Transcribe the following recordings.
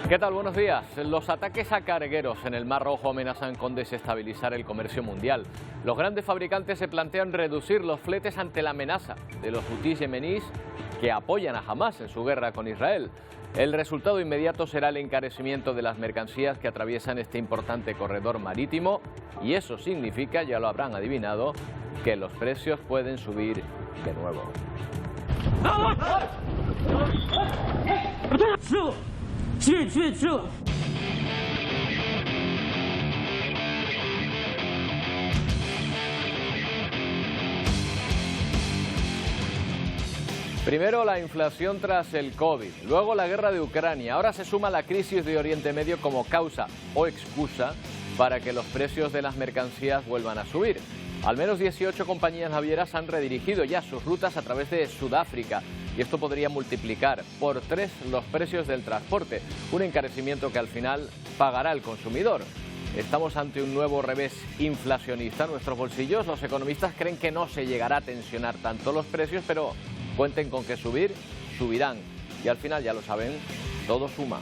¿Qué tal? Buenos días. Los ataques a cargueros en el Mar Rojo amenazan con desestabilizar el comercio mundial. Los grandes fabricantes se plantean reducir los fletes ante la amenaza de los hutíes yemeníes que apoyan a Hamás en su guerra con Israel. El resultado inmediato será el encarecimiento de las mercancías que atraviesan este importante corredor marítimo y eso significa, ya lo habrán adivinado, que los precios pueden subir de nuevo. Primero la inflación tras el COVID, luego la guerra de Ucrania, ahora se suma la crisis de Oriente Medio como causa o excusa para que los precios de las mercancías vuelvan a subir. Al menos 18 compañías navieras han redirigido ya sus rutas a través de Sudáfrica y esto podría multiplicar por 3 los precios del transporte, un encarecimiento que al final pagará el consumidor. Estamos ante un nuevo revés inflacionista en nuestros bolsillos. Los economistas creen que no se llegará a tensionar tanto los precios, pero cuenten con que subir, subirán. Y al final, ya lo saben, todo suma.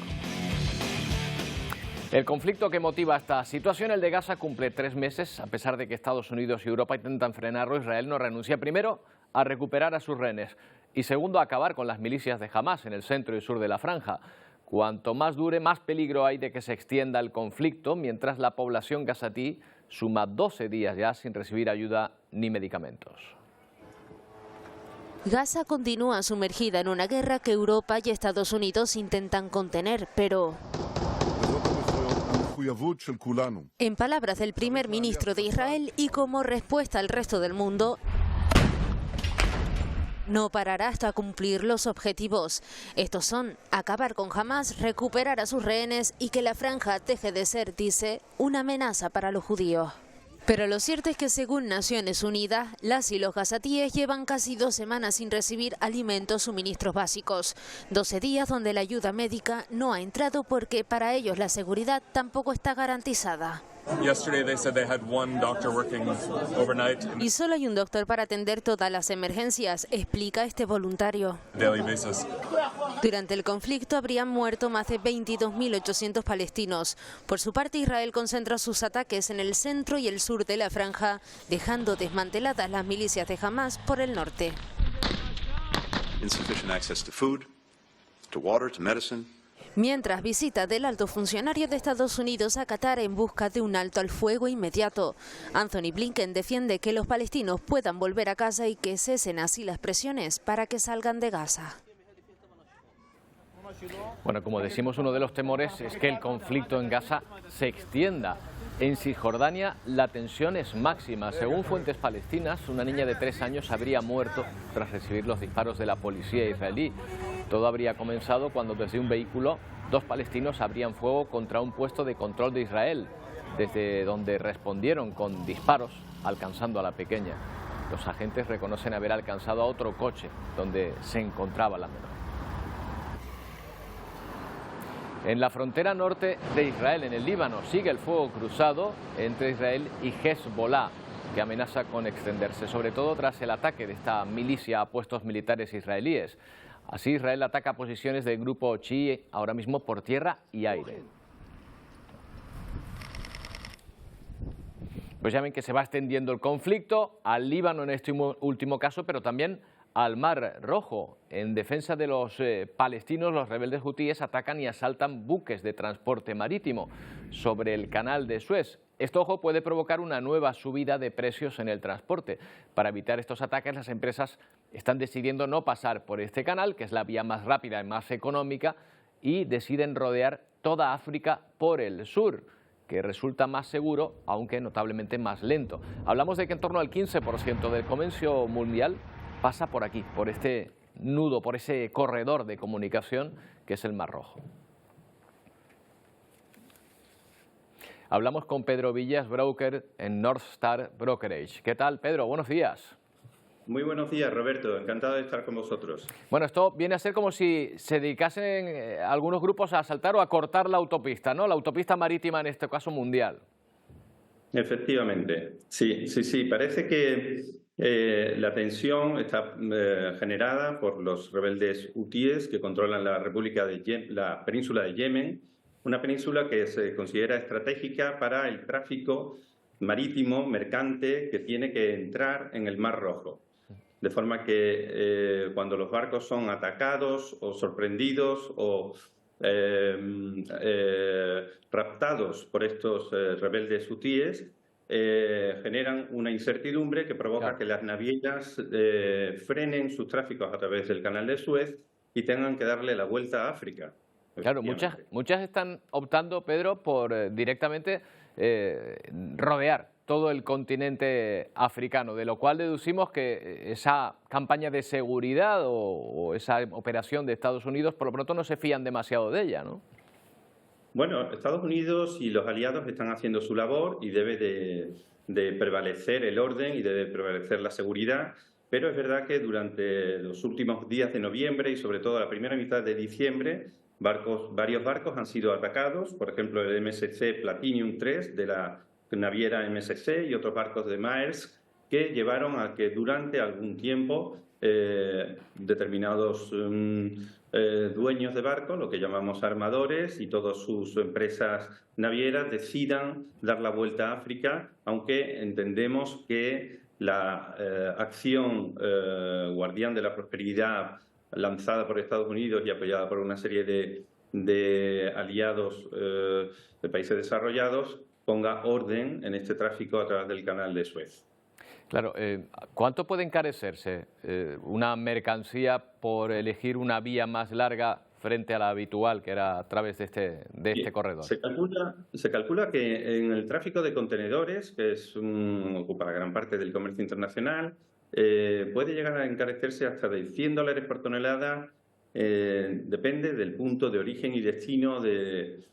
El conflicto que motiva esta situación, el de Gaza, cumple 3 meses. A pesar de que Estados Unidos y Europa intentan frenarlo, Israel no renuncia primero a recuperar a sus rehenes y segundo a acabar con las milicias de Hamás en el centro y sur de la franja. Cuanto más dure, más peligro hay de que se extienda el conflicto, mientras la población gazatí suma 12 días ya sin recibir ayuda ni medicamentos. Gaza continúa sumergida en una guerra que Europa y Estados Unidos intentan contener, pero en palabras del primer ministro de Israel y como respuesta al resto del mundo, no parará hasta cumplir los objetivos. Estos son acabar con Hamás, recuperar a sus rehenes y que la franja deje de ser, dice, una amenaza para los judíos. Pero lo cierto es que según Naciones Unidas, las y los gazatíes llevan casi 2 semanas sin recibir alimentos, suministros básicos. 12 días donde la ayuda médica no ha entrado porque para ellos la seguridad tampoco está garantizada. Y solo hay un doctor para atender todas las emergencias, explica este voluntario. Durante el conflicto habrían muerto más de 22.800 palestinos. Por su parte, Israel concentra sus ataques en el centro y el sur de la franja, dejando desmanteladas las milicias de Hamás por el norte. Mientras visita del alto funcionario de Estados Unidos a Qatar en busca de un alto al fuego inmediato. Anthony Blinken defiende que los palestinos puedan volver a casa y que cesen así las presiones para que salgan de Gaza. Bueno, como decimos, uno de los temores es que el conflicto en Gaza se extienda. En Cisjordania la tensión es máxima. Según fuentes palestinas, una niña de 3 años habría muerto tras recibir los disparos de la policía israelí. Todo habría comenzado cuando desde un vehículo 2 palestinos abrían fuego contra un puesto de control de Israel, desde donde respondieron con disparos, alcanzando a la pequeña. Los agentes reconocen haber alcanzado a otro coche donde se encontraba la menor. En la frontera norte de Israel, en el Líbano, sigue el fuego cruzado entre Israel y Hezbollah, que amenaza con extenderse, sobre todo tras el ataque de esta milicia a puestos militares israelíes. Así, Israel ataca posiciones del grupo chií ahora mismo por tierra y aire. Pues ya ven que se va extendiendo el conflicto al Líbano en este último caso, pero también al Mar Rojo. En defensa de los palestinos, los rebeldes hutíes atacan y asaltan buques de transporte marítimo sobre el canal de Suez. Esto, ojo, puede provocar una nueva subida de precios en el transporte. Para evitar estos ataques, las empresas están decidiendo no pasar por este canal, que es la vía más rápida y más económica, y deciden rodear toda África por el sur, que resulta más seguro, aunque notablemente más lento. Hablamos de que en torno al 15% del comercio mundial pasa por aquí, por este nudo, por ese corredor de comunicación que es el Mar Rojo. Hablamos con Pedro Villas, broker en North Star Brokerage. ¿Qué tal, Pedro? Buenos días. Muy buenos días, Roberto. Encantado de estar con vosotros. Bueno, esto viene a ser como si se dedicasen algunos grupos a asaltar o a cortar la autopista, ¿no? La autopista marítima, en este caso mundial. Efectivamente. Sí. Parece que la tensión está generada por los rebeldes hutíes que controlan la península de Yemen una península que se considera estratégica para el tráfico marítimo, mercante, que tiene que entrar en el Mar Rojo. De forma que cuando los barcos son atacados o sorprendidos o raptados por estos rebeldes hutíes, generan una incertidumbre que provoca que las navieras frenen sus tráficos a través del Canal de Suez y tengan que darle la vuelta a África. Claro, muchas están optando, Pedro, por directamente rodear todo el continente africano, de lo cual deducimos que esa campaña de seguridad o esa operación de Estados Unidos, por lo pronto no se fían demasiado de ella, ¿no? Bueno, Estados Unidos y los aliados están haciendo su labor y debe de prevalecer el orden y debe prevalecer la seguridad, pero es verdad que durante los últimos días de noviembre y sobre todo la primera mitad de diciembre, varios barcos han sido atacados, por ejemplo el MSC Platinum 3 de la naviera MSC y otros barcos de Maersk, que llevaron a que durante algún tiempo determinados dueños de barcos, lo que llamamos armadores, y todas sus empresas navieras decidan dar la vuelta a África, aunque entendemos que la acción Guardián de la Prosperidad lanzada por Estados Unidos y apoyada por una serie de aliados de países desarrollados ponga orden en este tráfico a través del Canal de Suez. Claro, ¿cuánto puede encarecerse una mercancía por elegir una vía más larga frente a la habitual, que era a través de este corredor? Se calcula que en el tráfico de contenedores, que ocupa gran parte del comercio internacional, puede llegar a encarecerse hasta de $100 por tonelada, depende del punto de origen y destino de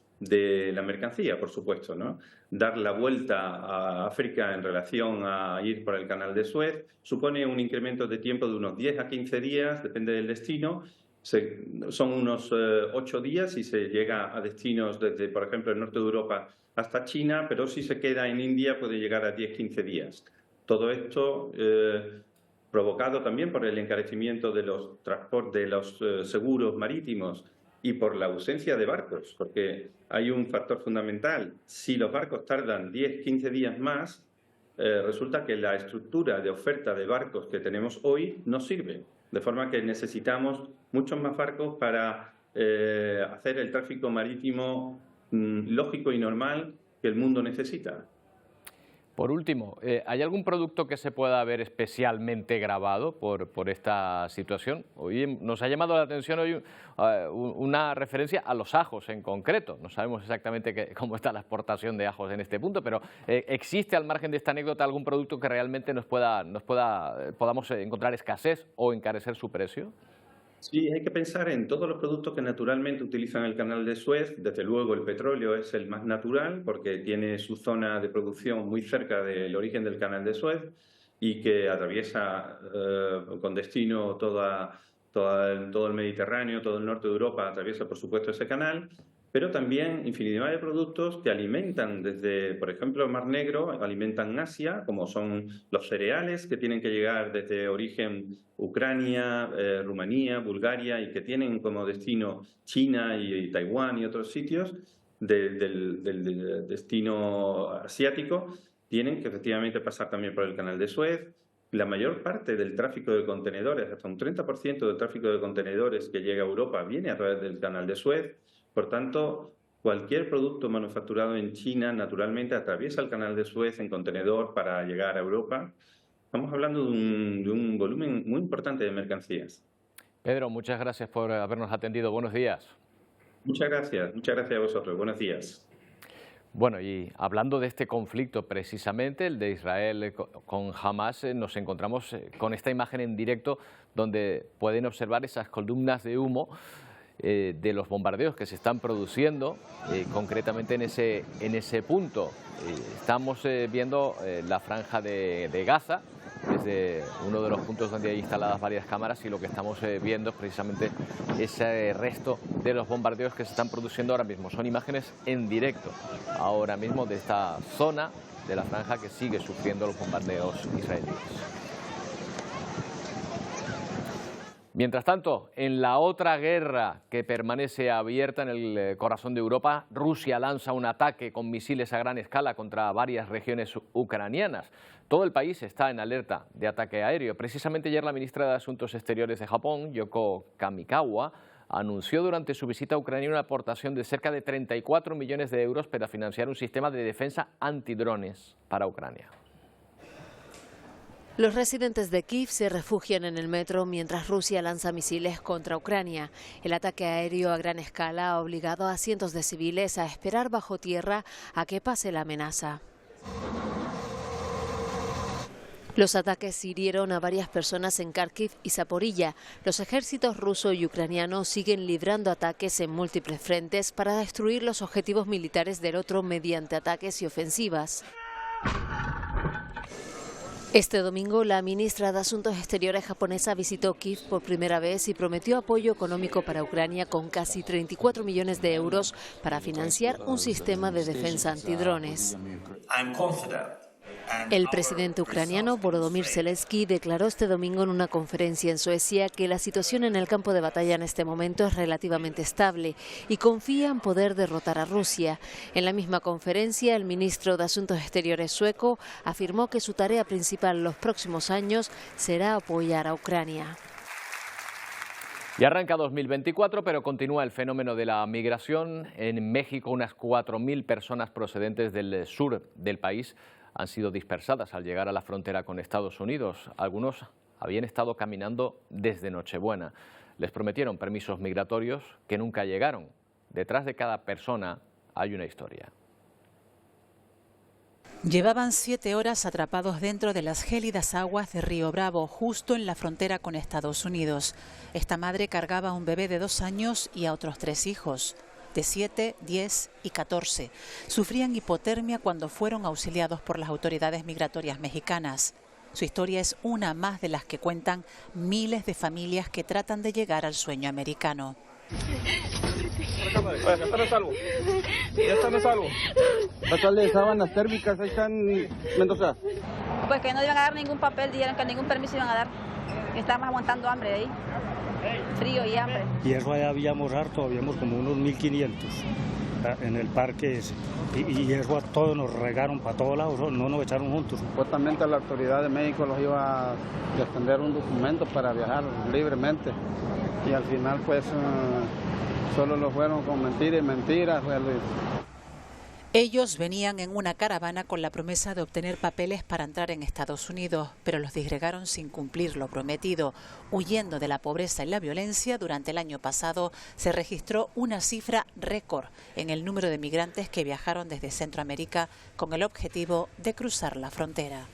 la mercancía, por supuesto, ¿no? Dar la vuelta a África en relación a ir por el Canal de Suez supone un incremento de tiempo de unos 10 a 15 días, depende del destino. Son unos 8 días si se llega a destinos desde, por ejemplo, el norte de Europa hasta China, pero si se queda en India puede llegar a 10-15 días. Todo esto provocado también por el encarecimiento de los transportes, de los seguros marítimos, y por la ausencia de barcos, porque hay un factor fundamental. Si los barcos tardan 10-15 días más, resulta que la estructura de oferta de barcos que tenemos hoy no sirve, de forma que necesitamos muchos más barcos para hacer el tráfico marítimo lógico y normal que el mundo necesita. Por último, ¿hay algún producto que se pueda ver especialmente grabado por esta situación? Hoy nos ha llamado la atención una referencia a los ajos en concreto. No sabemos exactamente cómo está la exportación de ajos en este punto, pero ¿existe al margen de esta anécdota algún producto que realmente podamos encontrar escasez o encarecer su precio? Sí, hay que pensar en todos los productos que naturalmente utilizan el Canal de Suez. Desde luego el petróleo es el más natural porque tiene su zona de producción muy cerca del origen del Canal de Suez y que atraviesa con destino todo el Mediterráneo, todo el norte de Europa, atraviesa por supuesto ese canal, pero también infinidad de productos que alimentan desde, por ejemplo, el Mar Negro, alimentan Asia, como son los cereales que tienen que llegar desde origen Ucrania, Rumanía, Bulgaria y que tienen como destino China y Taiwán y otros sitios del destino asiático, tienen que efectivamente pasar también por el Canal de Suez. La mayor parte del tráfico de contenedores, hasta un 30% del tráfico de contenedores que llega a Europa viene a través del Canal de Suez. Por tanto, cualquier producto manufacturado en China naturalmente atraviesa el Canal de Suez en contenedor para llegar a Europa. Estamos hablando de un volumen muy importante de mercancías. Pedro, muchas gracias por habernos atendido. Buenos días. Muchas gracias a vosotros. Buenos días. Bueno, y hablando de este conflicto precisamente, el de Israel con Hamas, nos encontramos con esta imagen en directo donde pueden observar esas columnas de humo de los bombardeos que se están produciendo, concretamente en ese punto. Estamos viendo la franja de Gaza, desde uno de los puntos donde hay instaladas varias cámaras, y lo que estamos viendo es precisamente ese resto de los bombardeos que se están produciendo ahora mismo. Son imágenes en directo ahora mismo de esta zona de la franja que sigue sufriendo los bombardeos israelíes. Mientras tanto, en la otra guerra que permanece abierta en el corazón de Europa, Rusia lanza un ataque con misiles a gran escala contra varias regiones ucranianas. Todo el país está en alerta de ataque aéreo. Precisamente ayer la ministra de Asuntos Exteriores de Japón, Yoko Kamikawa, anunció durante su visita a Ucrania una aportación de cerca de 34 millones de euros para financiar un sistema de defensa antidrones para Ucrania. Los residentes de Kiev se refugian en el metro mientras Rusia lanza misiles contra Ucrania. El ataque aéreo a gran escala ha obligado a cientos de civiles a esperar bajo tierra a que pase la amenaza. Los ataques hirieron a varias personas en Kharkiv y Zaporilla. Los ejércitos ruso y ucraniano siguen librando ataques en múltiples frentes para destruir los objetivos militares del otro mediante ataques y ofensivas. Este domingo, la ministra de Asuntos Exteriores japonesa visitó Kiev por primera vez y prometió apoyo económico para Ucrania con casi 34 millones de euros para financiar un sistema de defensa antidrones. El presidente ucraniano Volodymyr Zelensky declaró este domingo en una conferencia en Suecia que la situación en el campo de batalla en este momento es relativamente estable y confía en poder derrotar a Rusia. En la misma conferencia, el ministro de Asuntos Exteriores sueco afirmó que su tarea principal en los próximos años será apoyar a Ucrania. Y arranca 2024, pero continúa el fenómeno de la migración. En México, unas 4.000 personas procedentes del sur del país han sido dispersadas al llegar a la frontera con Estados Unidos. Algunos habían estado caminando desde Nochebuena. Les prometieron permisos migratorios que nunca llegaron. Detrás de cada persona hay una historia. Llevaban 7 horas atrapados dentro de las gélidas aguas de Río Bravo, justo en la frontera con Estados Unidos. Esta madre cargaba a un bebé de 2 años y a otros 3 hijos, de 7, 10 y 14. Sufrían hipotermia cuando fueron auxiliados por las autoridades migratorias mexicanas. Su historia es una más de las que cuentan miles de familias que tratan de llegar al sueño americano. Ya están a salvo. Ya están a salvo. Pasarle sábanas térmicas, ahí están Mendoza. Pues que no iban a dar ningún papel, dijeron que ningún permiso iban a dar. Estábamos aguantando hambre ahí. Frío y hambre. Hierro allá habíamos harto, habíamos como unos 1.500 en el parque ese. Y hierro a todos nos regaron para todos lados, no nos echaron juntos. Supuestamente la autoridad de México los iba a extender un documento para viajar libremente. Y al final pues solo lo fueron con mentiras y mentiras. Ellos venían en una caravana con la promesa de obtener papeles para entrar en Estados Unidos, pero los disgregaron sin cumplir lo prometido. Huyendo de la pobreza y la violencia, durante el año pasado se registró una cifra récord en el número de migrantes que viajaron desde Centroamérica con el objetivo de cruzar la frontera.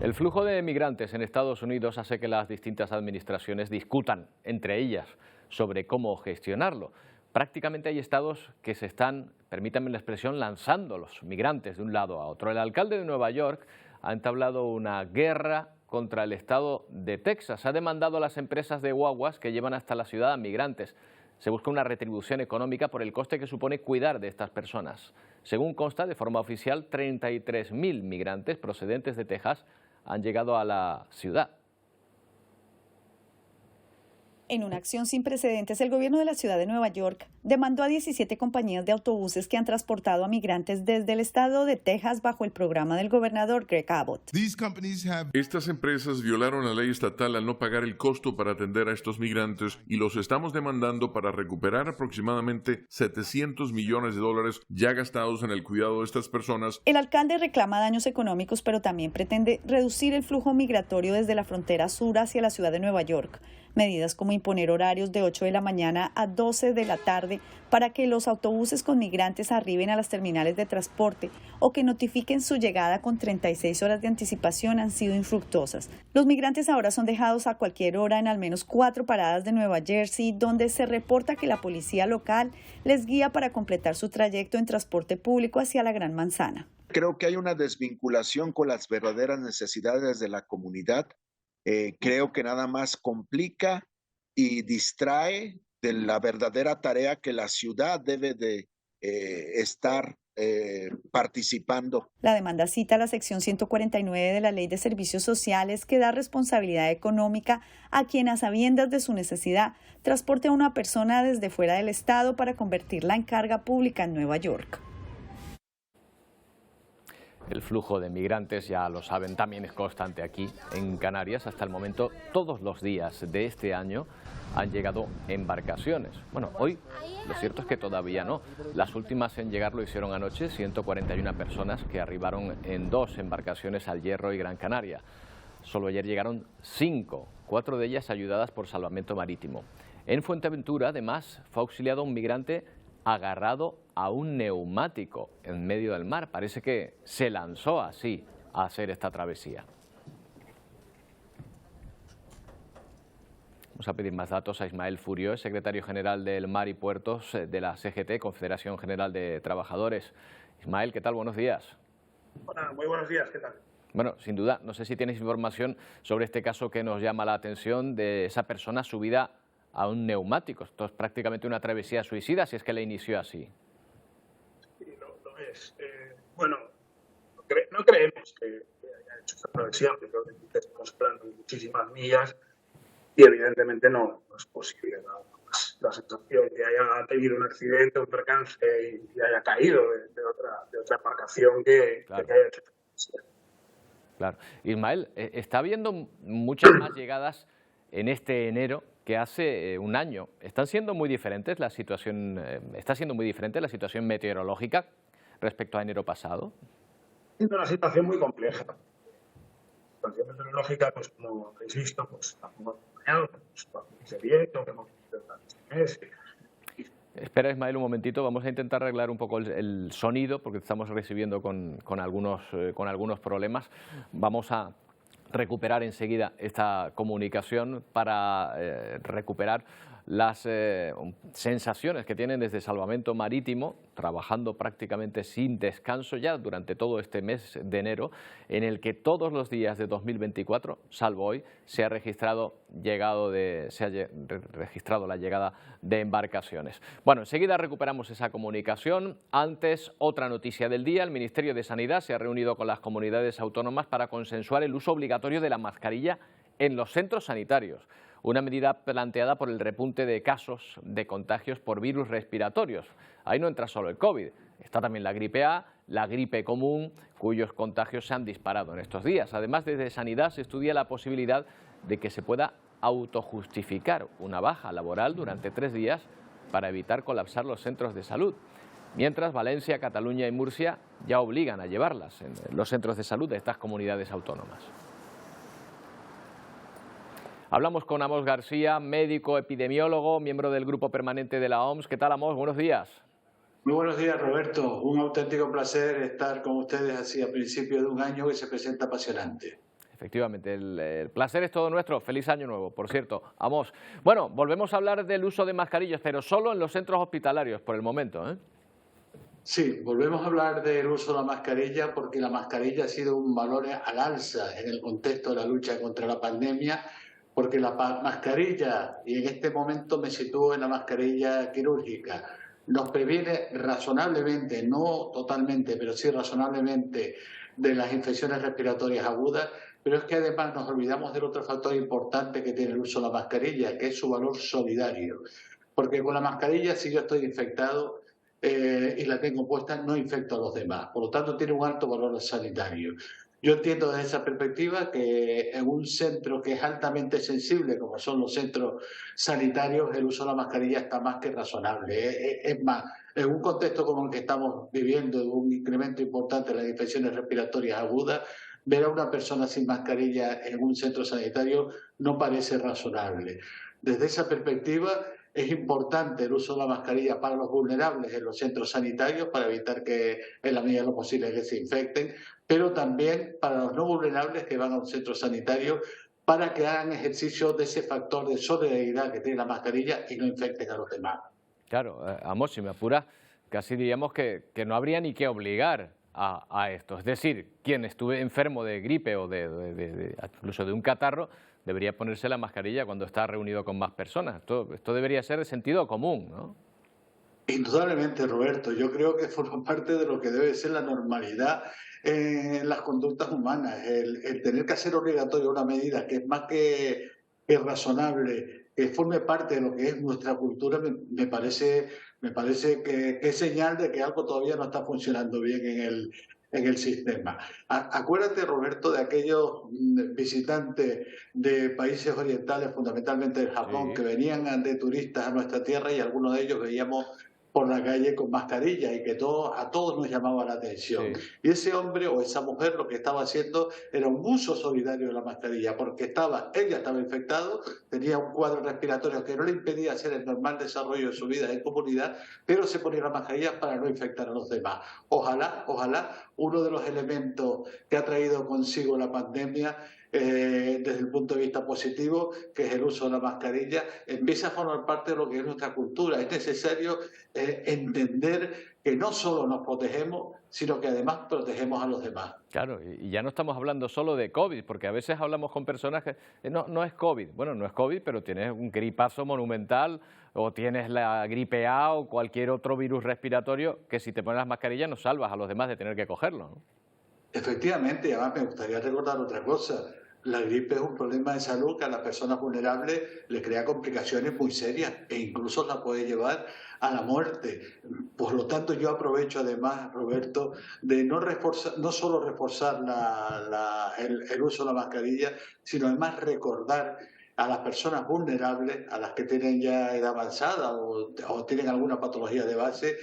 El flujo de migrantes en Estados Unidos hace que las distintas administraciones discutan entre ellas sobre cómo gestionarlo. Prácticamente hay estados que se están, permítanme la expresión, lanzando los migrantes de un lado a otro. El alcalde de Nueva York ha entablado una guerra contra el estado de Texas. Ha demandado a las empresas de guaguas que llevan hasta la ciudad a migrantes. Se busca una retribución económica por el coste que supone cuidar de estas personas. Según consta de forma oficial, 33.000 migrantes procedentes de Texas han llegado a la ciudad. En una acción sin precedentes, el gobierno de la ciudad de Nueva York demandó a 17 compañías de autobuses que han transportado a migrantes desde el estado de Texas bajo el programa del gobernador Greg Abbott. Estas empresas violaron la ley estatal al no pagar el costo para atender a estos migrantes y los estamos demandando para recuperar aproximadamente $700 millones ya gastados en el cuidado de estas personas. El alcalde reclama daños económicos, pero también pretende reducir el flujo migratorio desde la frontera sur hacia la ciudad de Nueva York. Medidas como imponer horarios de 8 de la mañana a 12 de la tarde para que los autobuses con migrantes arriben a las terminales de transporte o que notifiquen su llegada con 36 horas de anticipación han sido infructuosas. Los migrantes ahora son dejados a cualquier hora en al menos 4 paradas de Nueva Jersey, donde se reporta que la policía local les guía para completar su trayecto en transporte público hacia la Gran Manzana. Creo que hay una desvinculación con las verdaderas necesidades de la comunidad. Creo que nada más complica y distrae de la verdadera tarea que la ciudad debe de estar participando. La demanda cita la sección 149 de la Ley de Servicios Sociales que da responsabilidad económica a quien, a sabiendas de su necesidad, transporte a una persona desde fuera del estado para convertirla en carga pública en Nueva York. El flujo de migrantes, ya lo saben, también es constante aquí en Canarias. Hasta el momento, todos los días de este año han llegado embarcaciones. Bueno, hoy lo cierto es que todavía no. Las últimas en llegar lo hicieron anoche, 141 personas que arribaron en 2 embarcaciones al Hierro y Gran Canaria. Solo ayer llegaron 5, 4 de ellas ayudadas por Salvamento Marítimo. En Fuerteventura, además, fue auxiliado un migrante agarrado a un neumático en medio del mar. Parece que se lanzó así a hacer esta travesía. Vamos a pedir más datos a Ismael Furió, secretario general del Mar y Puertos de la CGT, Confederación General de Trabajadores. Ismael, ¿qué tal? Buenos días. Hola, muy buenos días, ¿qué tal? Bueno, sin duda, no sé si tienes información sobre este caso que nos llama la atención de esa persona subida a un neumático. Esto es prácticamente una travesía suicida, si es que la inició así. Sí, lo es. Bueno, no creemos que haya hecho esta travesía, porque creo que estamos hablando de muchísimas millas y evidentemente no es posible. La sensación que haya tenido un accidente, un percance y haya caído de otra embarcación que haya hecho esta travesía. Claro. Ismael, está habiendo muchas más llegadas en este enero que hace un año. ¿Están siendo muy diferentes la situación, está siendo muy diferente la situación meteorológica respecto a enero pasado? Es una situación muy compleja. La situación meteorológica, pues como habéis visto, pues estamos acompañados por ese viento que hemos visto durante este mes. Espera, Ismael, un momentito. Vamos a intentar arreglar un poco el sonido porque estamos recibiendo con algunos problemas. Vamos a recuperar enseguida esta comunicación para recuperar las sensaciones que tienen desde Salvamento Marítimo, trabajando prácticamente sin descanso ya durante todo este mes de enero, en el que todos los días de 2024, salvo hoy, se ha registrado la llegada de embarcaciones. Bueno, enseguida recuperamos esa comunicación. Antes, otra noticia del día: el Ministerio de Sanidad se ha reunido con las comunidades autónomas para consensuar el uso obligatorio de la mascarilla en los centros sanitarios. Una medida planteada por el repunte de casos de contagios por virus respiratorios. Ahí no entra solo el COVID, está también la gripe A, la gripe común, cuyos contagios se han disparado en estos días. Además, desde Sanidad se estudia la posibilidad de que se pueda autojustificar una baja laboral durante 3 días para evitar colapsar los centros de salud. Mientras, Valencia, Cataluña y Murcia ya obligan a llevarlas en los centros de salud de estas comunidades autónomas. Hablamos con Amos García, médico epidemiólogo, miembro del grupo permanente de la OMS. ¿Qué tal, Amos? Buenos días. Muy buenos días, Roberto. Un auténtico placer estar con ustedes así a principios de un año que se presenta apasionante. Efectivamente, el placer es todo nuestro. Feliz año nuevo, por cierto. Amos. Bueno, volvemos a hablar del uso de mascarillas, pero solo en los centros hospitalarios por el momento, ¿eh? Sí, volvemos a hablar del uso de la mascarilla porque la mascarilla ha sido un valor al alza en el contexto de la lucha contra la pandemia, porque la mascarilla, y en este momento me sitúo en la mascarilla quirúrgica, nos previene razonablemente, no totalmente, pero sí razonablemente, de las infecciones respiratorias agudas, pero es que además nos olvidamos del otro factor importante que tiene el uso de la mascarilla, que es su valor solidario. Porque con la mascarilla, si yo estoy infectado y la tengo puesta, no infecto a los demás. Por lo tanto, tiene un alto valor sanitario. Yo entiendo desde esa perspectiva que en un centro que es altamente sensible, como son los centros sanitarios, el uso de la mascarilla está más que razonable. Es más, en un contexto como el que estamos viviendo, de un incremento importante de las infecciones respiratorias agudas, ver a una persona sin mascarilla en un centro sanitario no parece razonable. Desde esa perspectiva, es importante el uso de la mascarilla para los vulnerables en los centros sanitarios, para evitar que, en la medida de lo posible, que se infecten, pero también para los no vulnerables que van a un centro sanitario, para que hagan ejercicio de ese factor de solidaridad que tiene la mascarilla y no infecten a los demás. Claro, Amos, si me apuras, casi diríamos que no habría ni que obligar a esto. Es decir, quien estuve enfermo de gripe o incluso de un catarro, debería ponerse la mascarilla cuando está reunido con más personas. Esto debería ser de sentido común, ¿no? Indudablemente, Roberto, yo creo que forma parte de lo que debe ser la normalidad en las conductas humanas. El tener que hacer obligatoria una medida que es más que razonable, que forme parte de lo que es nuestra cultura, me parece que es señal de que algo todavía no está funcionando bien en el sistema. Acuérdate, Roberto, de aquellos visitantes de países orientales, fundamentalmente del Japón, que venían de turistas a nuestra tierra y algunos de ellos veíamos por la calle con mascarilla y que a todos nos llamaba la atención. Sí. Y ese hombre o esa mujer lo que estaba haciendo era un uso solidario de la mascarilla, porque ella estaba infectado, tenía un cuadro respiratorio que no le impedía hacer el normal desarrollo de su vida en comunidad, pero se ponía la mascarilla para no infectar a los demás. Ojalá uno de los elementos que ha traído consigo la pandemia desde el punto de vista positivo, que es el uso de la mascarilla, empieza a formar parte de lo que es nuestra cultura. Es necesario entender que no solo nos protegemos, sino que además protegemos a los demás. Claro, y ya no estamos hablando solo de COVID, porque a veces hablamos con personas que no es COVID. Bueno, no es COVID, pero tienes un gripazo monumental o tienes la gripe A o cualquier otro virus respiratorio que si te pones las mascarillas nos salvas a los demás de tener que cogerlo, ¿no? Efectivamente, y además me gustaría recordar otra cosa. La gripe es un problema de salud que a las personas vulnerables les crea complicaciones muy serias e incluso la puede llevar a la muerte. Por lo tanto, yo aprovecho además, Roberto, de no solo reforzar el uso de la mascarilla, sino además recordar a las personas vulnerables, a las que tienen ya edad avanzada o tienen alguna patología de base,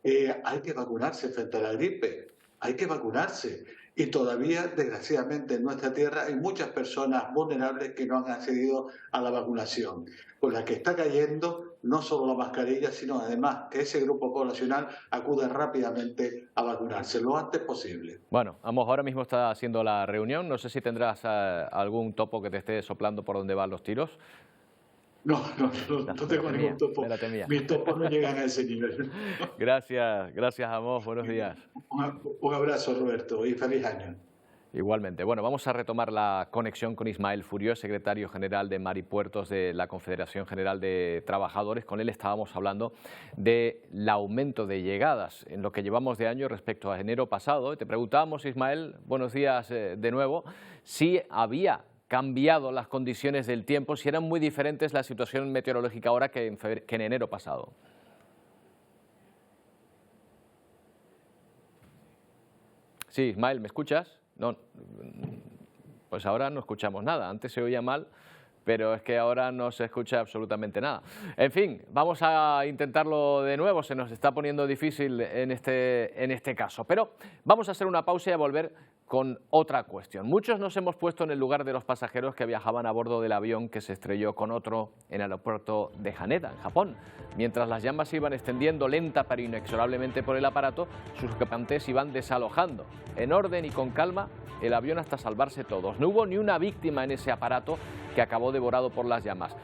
hay que vacunarse frente a la gripe. Hay que vacunarse. Y todavía, desgraciadamente, en nuestra tierra hay muchas personas vulnerables que no han accedido a la vacunación. Con la que está cayendo no solo la mascarilla, sino además que ese grupo poblacional acude rápidamente a vacunarse lo antes posible. Bueno, ahora mismo está haciendo la reunión. No sé si tendrás algún topo que te esté soplando por donde van los tiros. No tengo ningún topo. Mis topos no llegan a ese nivel. Gracias, Amos. Buenos días. Un abrazo, Roberto, y feliz año. Igualmente. Bueno, vamos a retomar la conexión con Ismael Furió, secretario general de Mar y Puertos de la Confederación General de Trabajadores. Con él estábamos hablando del aumento de llegadas en lo que llevamos de año respecto a enero pasado. Te preguntábamos, Ismael, buenos días de nuevo, si había cambiado las condiciones del tiempo, si eran muy diferentes la situación meteorológica ahora que en enero pasado. Sí, Ismael, ¿me escuchas? No, pues ahora no escuchamos nada. Antes se oía mal, pero es que ahora no se escucha absolutamente nada. En fin, vamos a intentarlo de nuevo. Se nos está poniendo difícil en este caso. Pero vamos a hacer una pausa y a volver con otra cuestión. Muchos nos hemos puesto en el lugar de los pasajeros que viajaban a bordo del avión que se estrelló con otro en el aeropuerto de Haneda, en Japón. Mientras las llamas se iban extendiendo lenta pero inexorablemente por el aparato, sus ocupantes iban desalojando. En orden y con calma, el avión hasta salvarse todos. No hubo ni una víctima en ese aparato que acabó devorado por las llamas.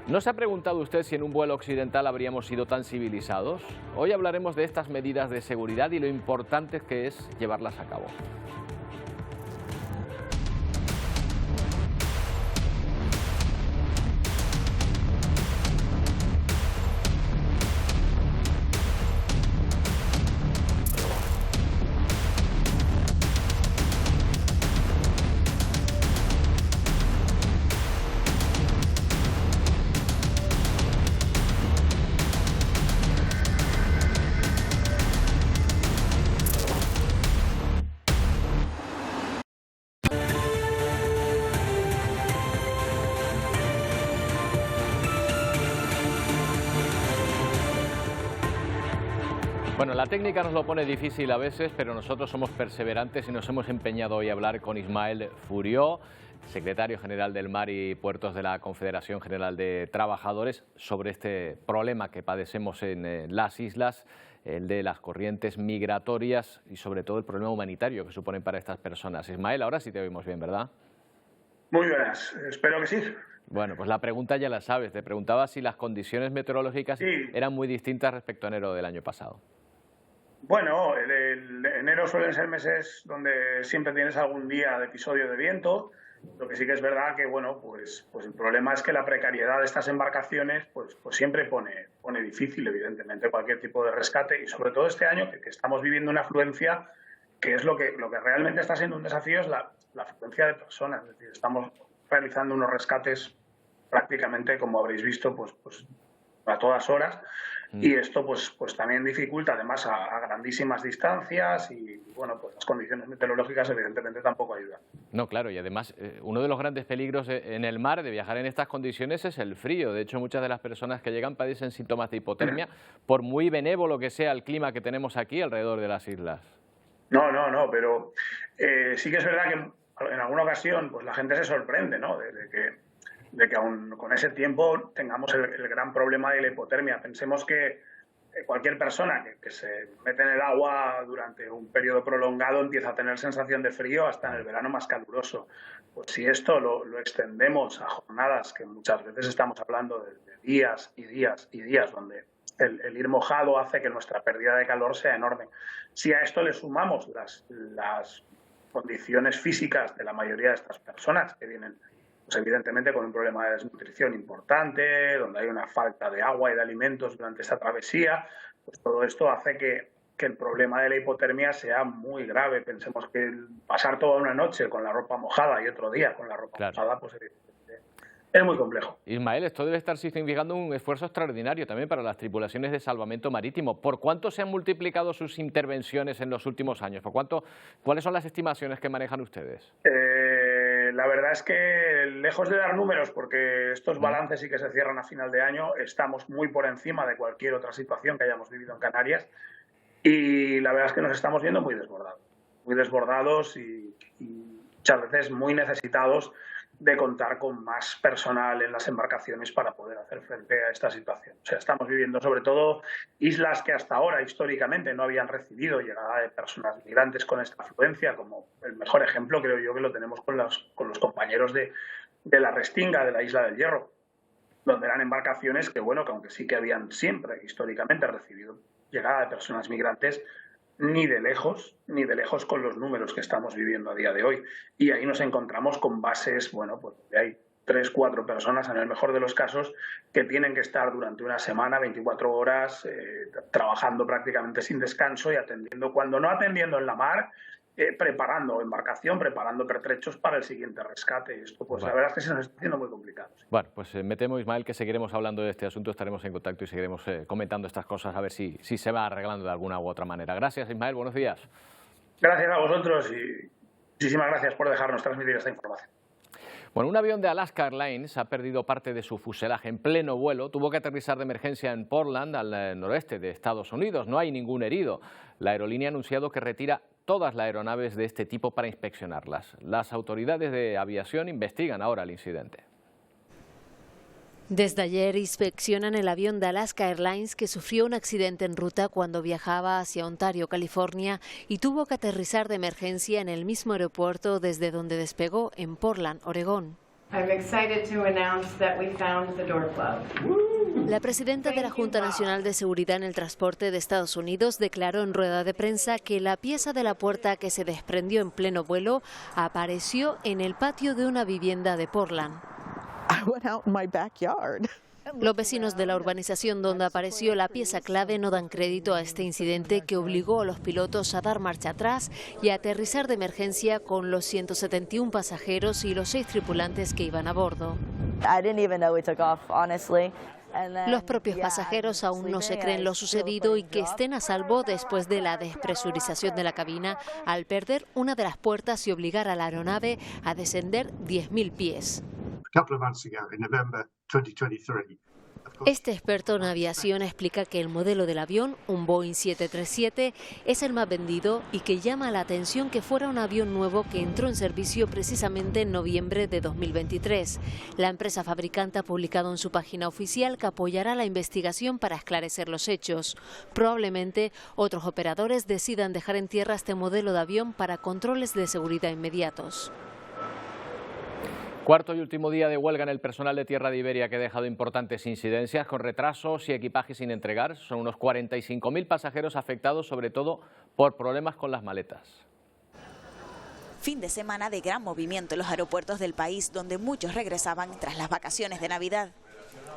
¿No se ha preguntado usted si en un vuelo occidental habríamos sido tan civilizados? Hoy hablaremos de estas medidas de seguridad y lo importante que es llevarlas a cabo. Bueno, la técnica nos lo pone difícil a veces, pero nosotros somos perseverantes y nos hemos empeñado hoy a hablar con Ismael Furió, secretario general del Mar y Puertos de la Confederación General de Trabajadores, sobre este problema que padecemos en las islas, el de las corrientes migratorias y sobre todo el problema humanitario que suponen para estas personas. Ismael, ahora sí te oímos bien, ¿verdad? Muy buenas, espero que sí. Bueno, pues la pregunta ya la sabes. Te preguntaba si las condiciones meteorológicas eran muy distintas respecto a enero del año pasado. Bueno, el enero suelen ser meses donde siempre tienes algún día de episodio de viento Lo que sí que es verdad que, bueno, pues el problema es que la precariedad de estas embarcaciones pues siempre pone difícil, evidentemente, cualquier tipo de rescate, y sobre todo este año que estamos viviendo una afluencia que es lo que realmente está siendo un desafío, es la afluencia de personas. Es decir, estamos realizando unos rescates prácticamente, como habréis visto, pues a todas horas. Y esto pues también dificulta, además, a grandísimas distancias, y bueno, pues las condiciones meteorológicas evidentemente tampoco ayudan. No, claro, y además uno de los grandes peligros en el mar de viajar en estas condiciones es el frío. De hecho, muchas de las personas que llegan padecen síntomas de hipotermia, por muy benévolo que sea el clima que tenemos aquí alrededor de las islas. No, pero sí que es verdad que en alguna ocasión pues la gente se sorprende, ¿no?, de que aún con ese tiempo tengamos el gran problema de la hipotermia. Pensemos que cualquier persona que se mete en el agua durante un periodo prolongado empieza a tener sensación de frío hasta en el verano más caluroso. Pues si esto lo extendemos a jornadas que muchas veces estamos hablando de días y días y días, donde el ir mojado hace que nuestra pérdida de calor sea enorme. Si a esto le sumamos las condiciones físicas de la mayoría de estas personas que vienen, pues evidentemente con un problema de desnutrición importante, donde hay una falta de agua y de alimentos durante esta travesía, pues todo esto hace que el problema de la hipotermia sea muy grave. Pensemos que pasar toda una noche con la ropa mojada y otro día con la ropa mojada, pues es muy complejo. Ismael, esto debe estar significando un esfuerzo extraordinario también para las tripulaciones de salvamento marítimo. ¿Por cuánto se han multiplicado sus intervenciones en los últimos años? ¿Cuáles son las estimaciones que manejan ustedes? La verdad es que, lejos de dar números, porque estos balances sí que se cierran a final de año, estamos muy por encima de cualquier otra situación que hayamos vivido en Canarias, y la verdad es que nos estamos viendo muy desbordados y muchas veces muy necesitados de contar con más personal en las embarcaciones para poder hacer frente a esta situación. O sea, estamos viviendo sobre todo islas que hasta ahora históricamente no habían recibido llegada de personas migrantes con esta afluencia, como el mejor ejemplo creo yo que lo tenemos con los compañeros de la Restinga, de la Isla del Hierro, donde eran embarcaciones que, bueno, que aunque sí que habían siempre históricamente recibido llegada de personas migrantes, ni de lejos con los números que estamos viviendo a día de hoy. Y ahí nos encontramos con bases, bueno, pues hay 3, 4 personas, en el mejor de los casos, que tienen que estar durante una semana, 24 horas, trabajando prácticamente sin descanso y atendiendo, cuando no atendiendo en la mar, preparando embarcación, preparando pertrechos para el siguiente rescate. Esto, pues la verdad es que se nos está haciendo muy complicado. Bueno, pues me temo, Ismael, que seguiremos hablando de este asunto, estaremos en contacto y seguiremos comentando estas cosas, a ver si se va arreglando de alguna u otra manera. Gracias, Ismael, buenos días. Gracias a vosotros y muchísimas gracias por dejarnos transmitir esta información. Bueno, un avión de Alaska Airlines ha perdido parte de su fuselaje en pleno vuelo. Tuvo que aterrizar de emergencia en Portland, al noroeste de Estados Unidos. No hay ningún herido. La aerolínea ha anunciado que retira todas las aeronaves de este tipo para inspeccionarlas. Las autoridades de aviación investigan ahora el incidente. Desde ayer inspeccionan el avión de Alaska Airlines que sufrió un accidente en ruta cuando viajaba hacia Ontario, California, y tuvo que aterrizar de emergencia en el mismo aeropuerto desde donde despegó, en Portland, Oregón. La presidenta de la Junta Nacional de Seguridad en el Transporte de Estados Unidos declaró en rueda de prensa que la pieza de la puerta que se desprendió en pleno vuelo apareció en el patio de una vivienda de Portland. Los vecinos de la urbanización donde apareció la pieza clave no dan crédito a este incidente que obligó a los pilotos a dar marcha atrás y a aterrizar de emergencia con los 171 pasajeros y los 6 tripulantes que iban a bordo. Los propios pasajeros aún no se creen lo sucedido y que estén a salvo después de la despresurización de la cabina al perder una de las puertas y obligar a la aeronave a descender 10.000 pies. Este experto en aviación explica que el modelo del avión, un Boeing 737, es el más vendido y que llama la atención que fuera un avión nuevo que entró en servicio precisamente en noviembre de 2023. La empresa fabricante ha publicado en su página oficial que apoyará la investigación para esclarecer los hechos. Probablemente otros operadores decidan dejar en tierra este modelo de avión para controles de seguridad inmediatos. Cuarto y último día de huelga en el personal de Tierra de Iberia, que ha dejado importantes incidencias con retrasos y equipaje sin entregar. Son unos 45.000 pasajeros afectados, sobre todo por problemas con las maletas. fin de semana de gran movimiento en los aeropuertos del país, donde muchos regresaban tras las vacaciones de Navidad.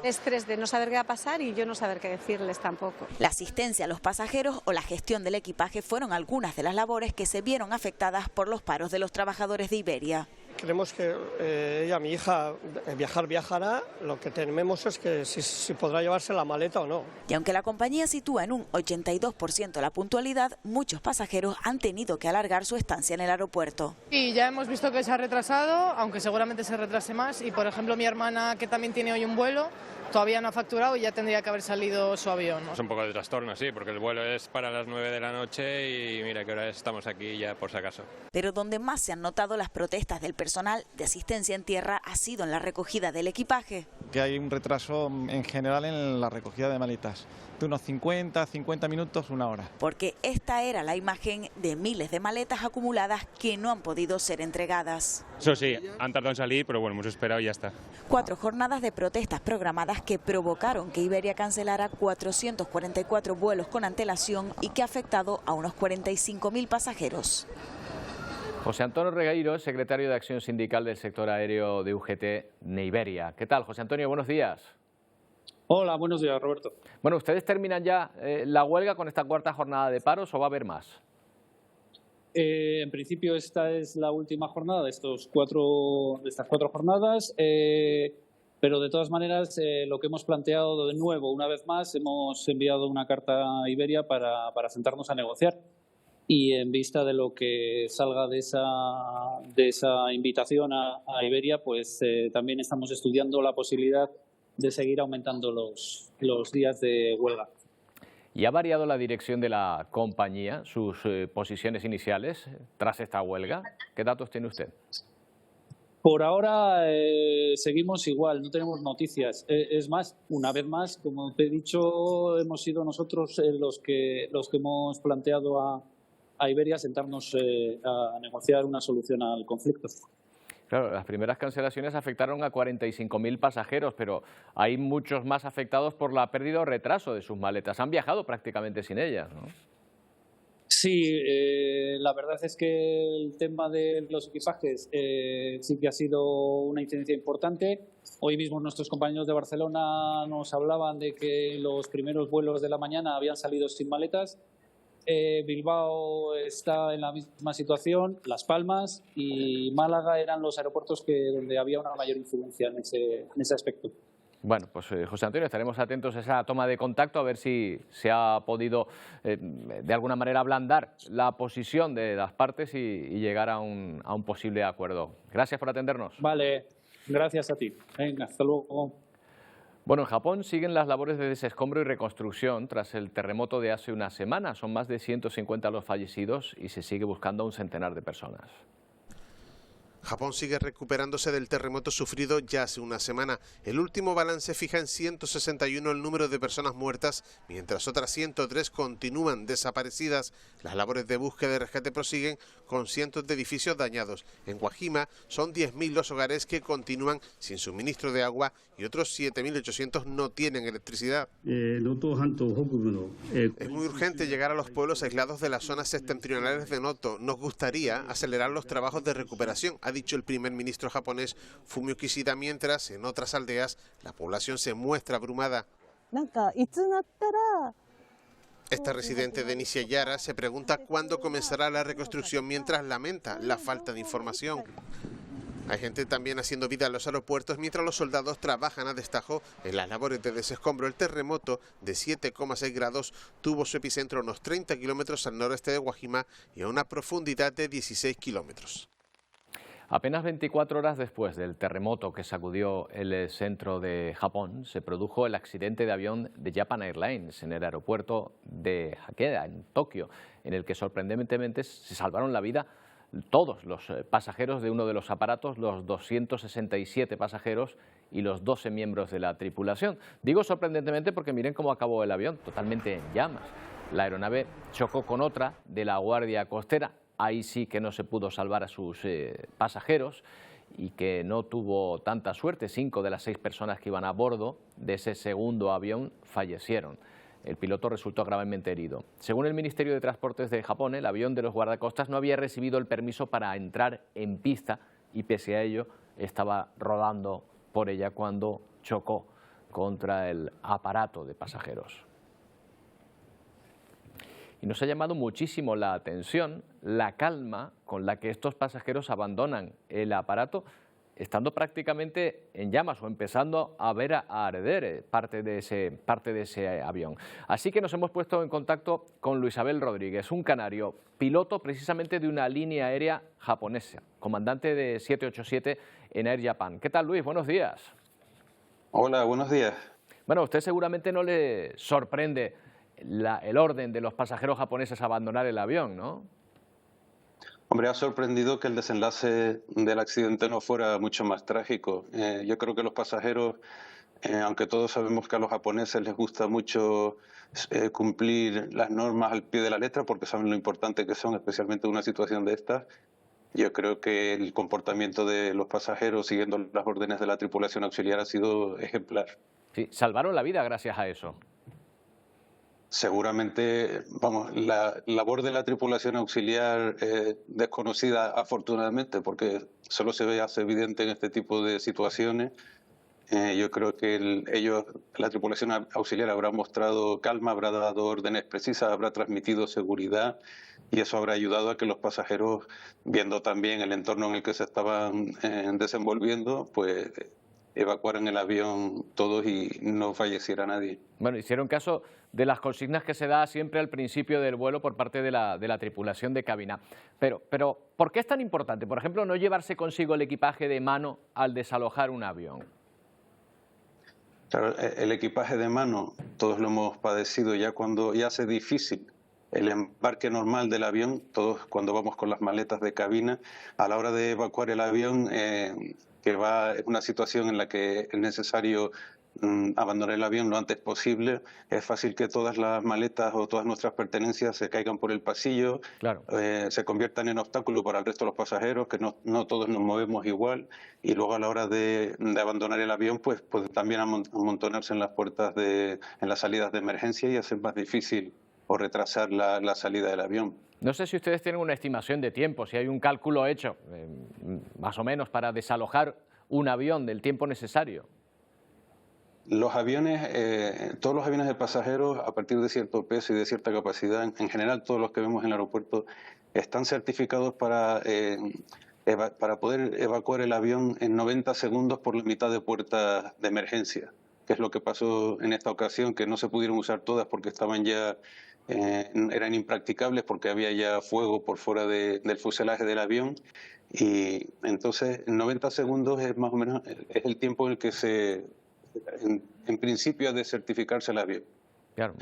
Estrés de no saber qué va a pasar y yo no saber qué decirles tampoco. La asistencia a los pasajeros o la gestión del equipaje fueron algunas de las labores que se vieron afectadas por los paros de los trabajadores de Iberia. Creemos que mi hija viajará, lo que tememos es que si podrá llevarse la maleta o no. Y aunque la compañía sitúa en un 82% la puntualidad, muchos pasajeros han tenido que alargar su estancia en el aeropuerto. Y ya hemos visto que se ha retrasado, aunque seguramente se retrase más, y por ejemplo mi hermana, que también tiene hoy un vuelo, todavía no ha facturado y ya tendría que haber salido su avión, ¿no? Es un poco de trastorno, sí, porque el vuelo es para las 9 de la noche y mira que ahora estamos aquí ya por si acaso. Pero donde más se han notado las protestas del personal de asistencia en tierra ha sido en la recogida del equipaje. Que hay un retraso en general en la recogida de maletas, de unos 50 minutos, una hora. Porque esta era la imagen de miles de maletas acumuladas que no han podido ser entregadas. Eso sí, han tardado en salir, pero bueno, hemos esperado y ya está. 4 jornadas de protestas programadas que provocaron que Iberia cancelara 444 vuelos con antelación y que ha afectado a unos 45.000 pasajeros. José Antonio Regueiro es secretario de Acción Sindical del sector aéreo de UGT de Iberia. ¿Qué tal, José Antonio? Buenos días. Hola, buenos días, Roberto. Bueno, ¿ustedes terminan ya la huelga con esta cuarta jornada de paros o va a haber más? En principio esta es la última jornada de estas cuatro jornadas, pero de todas maneras lo que hemos planteado de nuevo, una vez más, hemos enviado una carta a Iberia para sentarnos a negociar. Y en vista de lo que salga de esa invitación a Iberia, pues también estamos estudiando la posibilidad de seguir aumentando los días de huelga. ¿Y ha variado la dirección de la compañía, sus posiciones iniciales tras esta huelga? ¿Qué datos tiene usted? Por ahora seguimos igual, no tenemos noticias. Es más, una vez más, como te he dicho, hemos sido nosotros los que hemos planteado a Iberia sentarnos a negociar una solución al conflicto. Claro, las primeras cancelaciones afectaron a 45.000 pasajeros, pero hay muchos más afectados por la pérdida o retraso de sus maletas. Han viajado prácticamente sin ellas, ¿no? Sí, la verdad es que el tema de los equipajes sí que ha sido una incidencia importante. Hoy mismo nuestros compañeros de Barcelona nos hablaban de que los primeros vuelos de la mañana habían salido sin maletas. Bilbao está en la misma situación, Las Palmas y Málaga eran los aeropuertos donde había una mayor incidencia en ese aspecto. Bueno, pues José Antonio, estaremos atentos a esa toma de contacto a ver si se ha podido de alguna manera ablandar la posición de las partes y llegar a un posible acuerdo. Gracias por atendernos. Vale, gracias a ti. Venga, hasta luego. Bueno, en Japón siguen las labores de desescombro y reconstrucción tras el terremoto de hace una semana. Son más de 150 los fallecidos y se sigue buscando a un centenar de personas. Japón sigue recuperándose del terremoto sufrido ya hace una semana. El último balance fija en 161 el número de personas muertas, mientras otras 103 continúan desaparecidas. Las labores de búsqueda y rescate prosiguen con cientos de edificios dañados. En Guajima son 10.000 los hogares que continúan sin suministro de agua y otros 7.800 no tienen electricidad. Es muy urgente llegar a los pueblos aislados de las zonas septentrionales de Noto. Nos gustaría acelerar los trabajos de recuperación, ha dicho el primer ministro japonés Fumio Kishida, mientras en otras aldeas la población se muestra abrumada. Esta residente de Nishiyara se pregunta cuándo comenzará la reconstrucción mientras lamenta la falta de información. Hay gente también haciendo vida en los aeropuertos mientras los soldados trabajan a destajo en las labores de desescombro. El terremoto de 7,6 grados tuvo su epicentro a unos 30 kilómetros al noreste de Guajima y a una profundidad de 16 kilómetros. Apenas 24 horas después del terremoto que sacudió el centro de Japón, se produjo el accidente de avión de Japan Airlines en el aeropuerto de Hakeda, en Tokio, en el que sorprendentemente se salvaron la vida todos los pasajeros de uno de los aparatos, los 267 pasajeros y los 12 miembros de la tripulación. Digo sorprendentemente porque miren cómo acabó el avión, totalmente en llamas. La aeronave chocó con otra de la Guardia Costera. Ahí sí que no se pudo salvar a sus pasajeros y que no tuvo tanta suerte. 5 de las 6 personas que iban a bordo de ese segundo avión fallecieron. El piloto resultó gravemente herido. Según el Ministerio de Transportes de Japón, el avión de los guardacostas no había recibido el permiso para entrar en pista y pese a ello estaba rodando por ella cuando chocó contra el aparato de pasajeros. Y nos ha llamado muchísimo la atención la calma con la que estos pasajeros abandonan el aparato, estando prácticamente en llamas o empezando a ver a arder parte de ese avión. Así que nos hemos puesto en contacto con Luis Abel Rodríguez, un canario, piloto precisamente de una línea aérea japonesa, comandante de 787 en Air Japan. ¿Qué tal, Luis? Buenos días. Hola, buenos días. Bueno, a usted seguramente no le sorprende el orden de los pasajeros japoneses a abandonar el avión, ¿no? Hombre, ha sorprendido que el desenlace del accidente no fuera mucho más trágico. Yo creo que los pasajeros, aunque todos sabemos que a los japoneses les gusta mucho cumplir las normas al pie de la letra, porque saben lo importante que son, especialmente en una situación de estas, yo creo que el comportamiento de los pasajeros siguiendo las órdenes de la tripulación auxiliar ha sido ejemplar. Sí, salvaron la vida gracias a eso. Seguramente, vamos, la labor de la tripulación auxiliar desconocida afortunadamente, porque solo se hace evidente en este tipo de situaciones. Yo creo que la tripulación auxiliar habrá mostrado calma, habrá dado órdenes precisas, habrá transmitido seguridad y eso habrá ayudado a que los pasajeros, viendo también el entorno en el que se estaban desenvolviendo, pues evacuaran el avión todos y no falleciera nadie. Bueno, hicieron caso de las consignas que se da siempre al principio del vuelo por parte de la tripulación de cabina. Pero, ¿por qué es tan importante, por ejemplo, no llevarse consigo el equipaje de mano al desalojar un avión? Claro, el equipaje de mano, todos lo hemos padecido ya cuando ya hace difícil el embarque normal del avión, todos cuando vamos con las maletas de cabina, a la hora de evacuar el avión, que va en una situación en la que es necesario abandonar el avión lo antes posible, es fácil que todas las maletas o todas nuestras pertenencias se caigan por el pasillo, claro. Se conviertan en obstáculo para el resto de los pasajeros, que no todos nos movemos igual, y luego a la hora de abandonar el avión, pues puede también amontonarse en las puertas, en las salidas de emergencia y hacer más difícil o retrasar la salida del avión. No sé si ustedes tienen una estimación de tiempo, si hay un cálculo hecho, más o menos, para desalojar un avión del tiempo necesario. Los aviones, todos los aviones de pasajeros, a partir de cierto peso y de cierta capacidad, en general todos los que vemos en el aeropuerto, están certificados para poder evacuar el avión en 90 segundos por la mitad de puertas de emergencia, que es lo que pasó en esta ocasión, que no se pudieron usar todas porque estaban ya, eran impracticables porque había ya fuego por fuera del fuselaje del avión. Y entonces 90 segundos es más o menos el tiempo en el que en principio ha de certificarse el avión. Claro.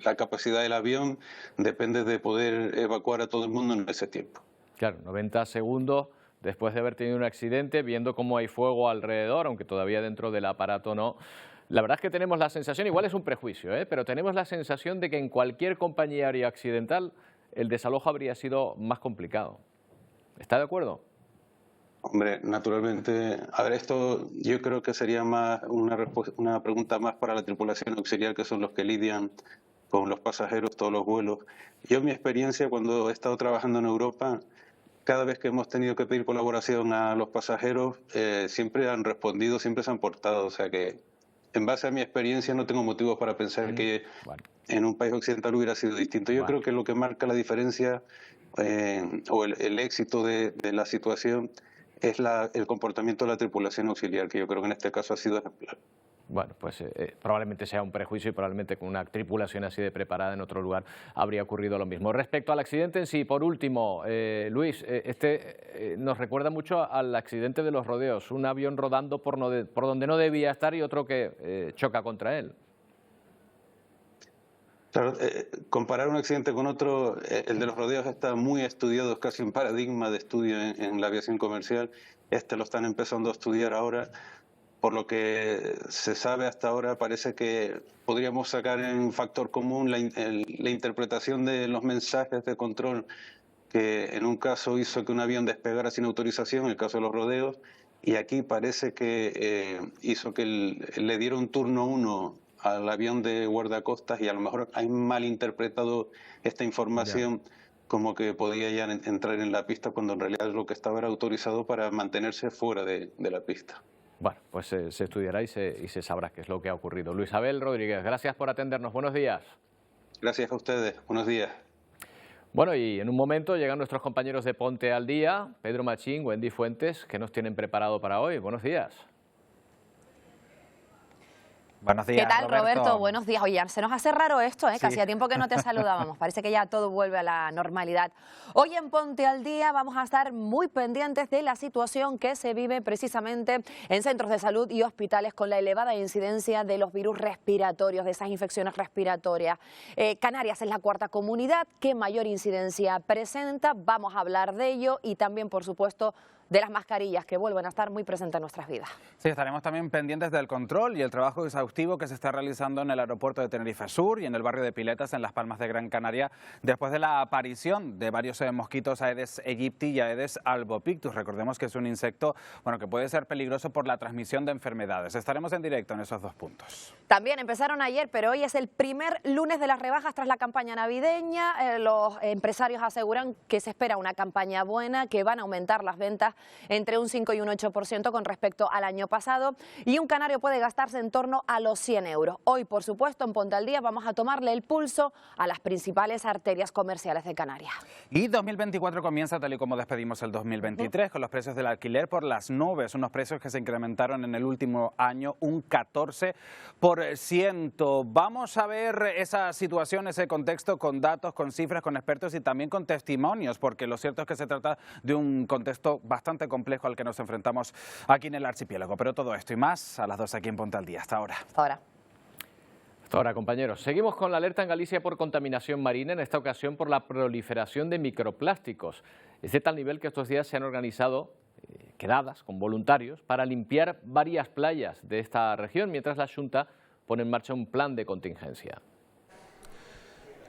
La capacidad del avión depende de poder evacuar a todo el mundo en ese tiempo. Claro, 90 segundos después de haber tenido un accidente, viendo cómo hay fuego alrededor, aunque todavía dentro del aparato no. La verdad es que tenemos la sensación, igual es un prejuicio, pero tenemos la sensación de que en cualquier compañía aérea accidental el desalojo habría sido más complicado. ¿Está de acuerdo? Hombre, naturalmente, a ver, esto yo creo que sería más una pregunta más para la tripulación auxiliar, que son los que lidian con los pasajeros todos los vuelos. Yo, en mi experiencia, cuando he estado trabajando en Europa, cada vez que hemos tenido que pedir colaboración a los pasajeros, siempre han respondido, siempre se han portado. O sea que, en base a mi experiencia, no tengo motivos para pensar que en un país occidental hubiera sido distinto. Yo creo que lo que marca la diferencia o el éxito de la situación es el comportamiento de la tripulación auxiliar, que yo creo que en este caso ha sido ejemplar. Bueno, pues probablemente sea un prejuicio y probablemente con una tripulación así de preparada en otro lugar habría ocurrido lo mismo. Respecto al accidente en sí, por último, Luis, nos recuerda mucho al accidente de los rodeos, un avión rodando por donde no debía estar y otro que choca contra él. Claro, comparar un accidente con otro, el de los rodeos está muy estudiado, es casi un paradigma de estudio en la aviación comercial. Lo están empezando a estudiar ahora. Por lo que se sabe hasta ahora, parece que podríamos sacar en factor común la interpretación de los mensajes de control que en un caso hizo que un avión despegara sin autorización, en el caso de los rodeos, y aquí parece que hizo que le diera un turno 1 al avión de guardacostas y a lo mejor han malinterpretado esta información como que podía ya entrar en la pista cuando en realidad lo que estaba era autorizado para mantenerse fuera de la pista. Bueno, pues se estudiará y se sabrá qué es lo que ha ocurrido. Luis Abel Rodríguez, gracias por atendernos. Buenos días. Gracias a ustedes. Buenos días. Bueno, y en un momento llegan nuestros compañeros de Ponte al Día, Pedro Machín, Wendy Fuentes, ¿qué nos tienen preparado para hoy? Buenos días. Buenos días, ¿qué tal, Roberto? Buenos días. Oye, se nos hace raro esto, ¿eh? Sí. Que hacía tiempo que no te saludábamos. Parece que ya todo vuelve a la normalidad. Hoy en Ponte al Día vamos a estar muy pendientes de la situación que se vive precisamente en centros de salud y hospitales con la elevada incidencia de los virus respiratorios, de esas infecciones respiratorias. Canarias es la cuarta comunidad que mayor incidencia presenta. Vamos a hablar de ello y también, por supuesto, de las mascarillas que vuelven a estar muy presentes en nuestras vidas. Sí, estaremos también pendientes del control y el trabajo exhaustivo que se está realizando en el aeropuerto de Tenerife Sur y en el barrio de Piletas, en Las Palmas de Gran Canaria, después de la aparición de varios mosquitos Aedes aegypti y Aedes albopictus. Recordemos que es un insecto que puede ser peligroso por la transmisión de enfermedades. Estaremos en directo en esos dos puntos. También empezaron ayer, pero hoy es el primer lunes de las rebajas tras la campaña navideña. Los empresarios aseguran que se espera una campaña buena, que van a aumentar las ventas entre un 5 y un 8% con respecto al año pasado, y un canario puede gastarse en torno a los 100 euros. Hoy, por supuesto, en Ponte al Día vamos a tomarle el pulso a las principales arterias comerciales de Canarias. Y 2024 comienza tal y como despedimos el 2023, con los precios del alquiler por las nubes, unos precios que se incrementaron en el último año un 14%. Vamos a ver esa situación, ese contexto con datos, con cifras, con expertos y también con testimonios, porque lo cierto es que se trata de un contexto bastante complejo al que nos enfrentamos aquí en el archipiélago. Pero todo esto y más a las 2 aquí en Ponte al Día. Hasta ahora. Hasta ahora. Hasta ahora, compañeros. Seguimos con la alerta en Galicia por contaminación marina, en esta ocasión por la proliferación de microplásticos. Es de tal nivel que estos días se han organizado quedadas con voluntarios para limpiar varias playas de esta región, mientras la Xunta pone en marcha un plan de contingencia.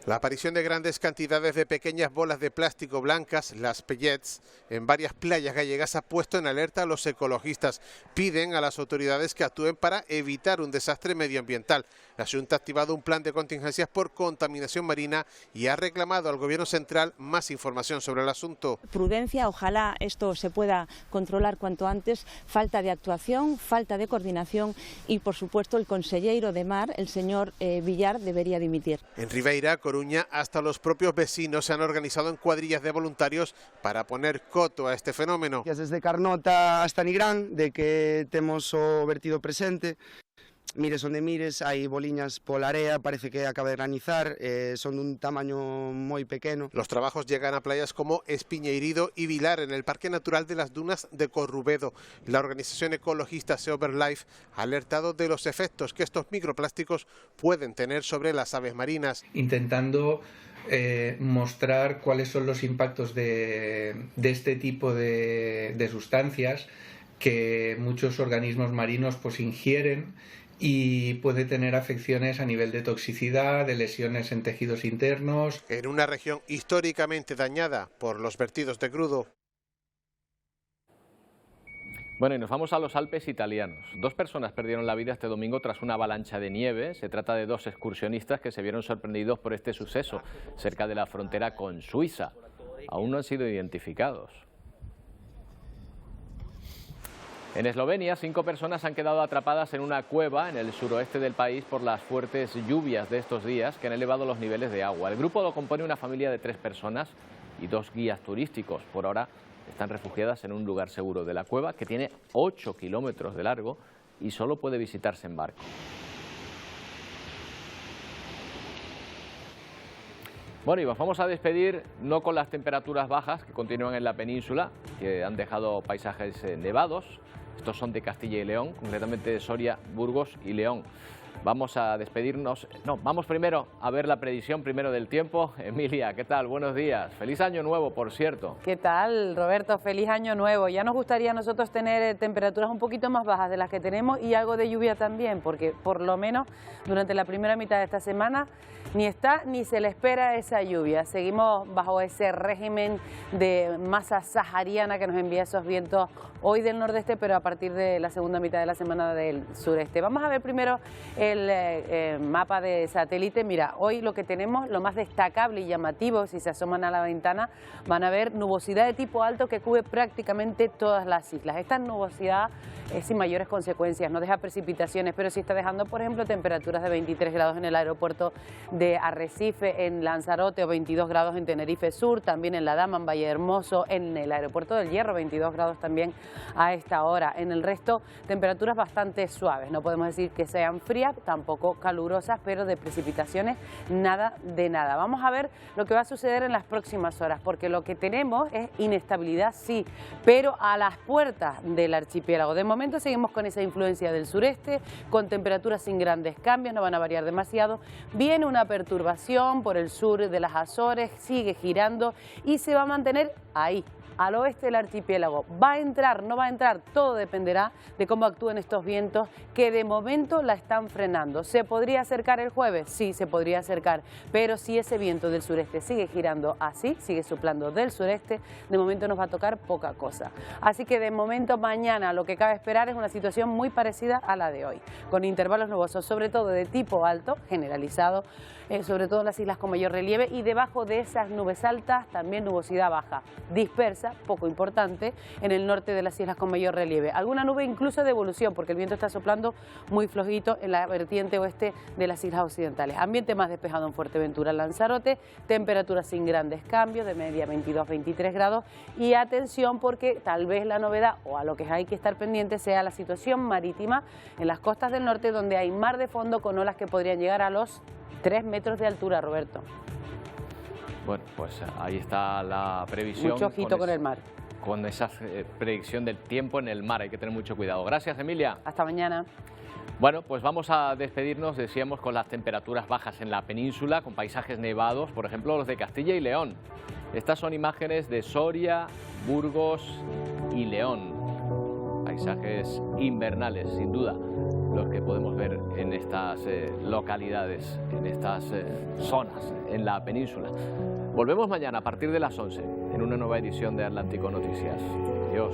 La aparición de grandes cantidades de pequeñas bolas de plástico blancas, las pellets, en varias playas gallegas ha puesto en alerta a los ecologistas. Piden a las autoridades que actúen para evitar un desastre medioambiental. La Xunta ha activado un plan de contingencias por contaminación marina y ha reclamado al Gobierno central más información sobre el asunto. Prudencia, ojalá esto se pueda controlar cuanto antes. Falta de actuación, falta de coordinación y, por supuesto, el consellero de Mar, el señor Villar, debería dimitir. En Ribeira, Coruña, hasta los propios vecinos se han organizado en cuadrillas de voluntarios para poner coto a este fenómeno. Desde Carnota hasta Nigrán, de que temos o vertido presente. Mires onde mires, hai boliñas pola area, parece que acaba de granizar, son dun tamaño moi pequeno. Los trabajos llegan a playas como Espiñeirido y Vilar, en el Parque Natural de las Dunas de Corrubedo. La organización ecologista Seoverlife ha alertado de los efectos que estos microplásticos pueden tener sobre las aves marinas. Intentando mostrar cuáles son los impactos de este tipo de sustancias que muchos organismos marinos ingieren, y puede tener afecciones a nivel de toxicidad, de lesiones en tejidos internos. En una región históricamente dañada por los vertidos de crudo. Bueno, y nos vamos a los Alpes italianos. 2 personas perdieron la vida este domingo tras una avalancha de nieve. Se trata de 2 excursionistas que se vieron sorprendidos por este suceso cerca de la frontera con Suiza. Aún no han sido identificados. En Eslovenia, 5 personas han quedado atrapadas en una cueva en el suroeste del país por las fuertes lluvias de estos días que han elevado los niveles de agua. El grupo lo compone una familia de 3 personas y 2 guías turísticos. Por ahora están refugiadas en un lugar seguro de la cueva, que tiene 8 kilómetros de largo y solo puede visitarse en barco. Bueno, y nos vamos a despedir no con las temperaturas bajas que continúan en la península, que han dejado paisajes nevados. Estos son de Castilla y León, concretamente de Soria, Burgos y León. Vamos a despedirnos. No, vamos primero a ver la predicción primero del tiempo. Emilia, ¿qué tal? Buenos días. Feliz año nuevo, por cierto. ¿Qué tal, Roberto? Feliz año nuevo. Ya nos gustaría a nosotros tener temperaturas un poquito más bajas de las que tenemos y algo de lluvia también, porque por lo menos durante la primera mitad de esta semana ni está ni se le espera esa lluvia. Seguimos bajo ese régimen de masa sahariana que nos envía esos vientos hoy del nordeste, pero a partir de la segunda mitad de la semana del sureste. Vamos a ver primero el mapa de satélite, mira, hoy lo que tenemos, lo más destacable y llamativo, si se asoman a la ventana, van a ver nubosidad de tipo alto que cubre prácticamente todas las islas. Esta nubosidad es sin mayores consecuencias, no deja precipitaciones, pero sí está dejando, por ejemplo, temperaturas de 23 grados en el aeropuerto de Arrecife, en Lanzarote, o 22 grados en Tenerife Sur, también en La Dama, en Vallehermoso, en el aeropuerto del Hierro, 22 grados también a esta hora. En el resto, temperaturas bastante suaves, no podemos decir que sean frías, tampoco calurosas, pero de precipitaciones nada de nada. Vamos a ver lo que va a suceder en las próximas horas, porque lo que tenemos es inestabilidad, sí, pero a las puertas del archipiélago. De momento seguimos con esa influencia del sureste, con temperaturas sin grandes cambios, no van a variar demasiado. Viene una perturbación por el sur de las Azores, sigue girando y se va a mantener ahí, al oeste del archipiélago. ¿Va a entrar? ¿No va a entrar? Todo dependerá de cómo actúen estos vientos que de momento la están frenando. ¿Se podría acercar el jueves? Sí, se podría acercar, pero si ese viento del sureste sigue girando así, sigue soplando del sureste, de momento nos va a tocar poca cosa. Así que de momento mañana lo que cabe esperar es una situación muy parecida a la de hoy, con intervalos nubosos, sobre todo de tipo alto, generalizado, sobre todo en las islas con mayor relieve, y debajo de esas nubes altas también nubosidad baja, dispersa, poco importante, en el norte de las islas con mayor relieve. Alguna nube incluso de evolución, porque el viento está soplando muy flojito en la vertiente oeste de las islas occidentales. Ambiente más despejado en Fuerteventura, Lanzarote, temperaturas sin grandes cambios, de media 22-23 grados, y atención porque tal vez la novedad, o a lo que hay que estar pendiente, sea la situación marítima en las costas del norte, donde hay mar de fondo con olas que podrían llegar a los 3 metros de altura, Roberto. Bueno, pues ahí está la previsión. Mucho ojito con el mar. Con esa predicción del tiempo en el mar, hay que tener mucho cuidado. Gracias, Emilia. Hasta mañana. Bueno, pues vamos a despedirnos, decíamos, con las temperaturas bajas en la península, con paisajes nevados, por ejemplo, los de Castilla y León. Estas son imágenes de Soria, Burgos y León. Paisajes invernales, sin duda, los que podemos ver en estas localidades, en estas zonas, en la península. Volvemos mañana a partir de las 11 en una nueva edición de Atlántico Noticias. Adiós.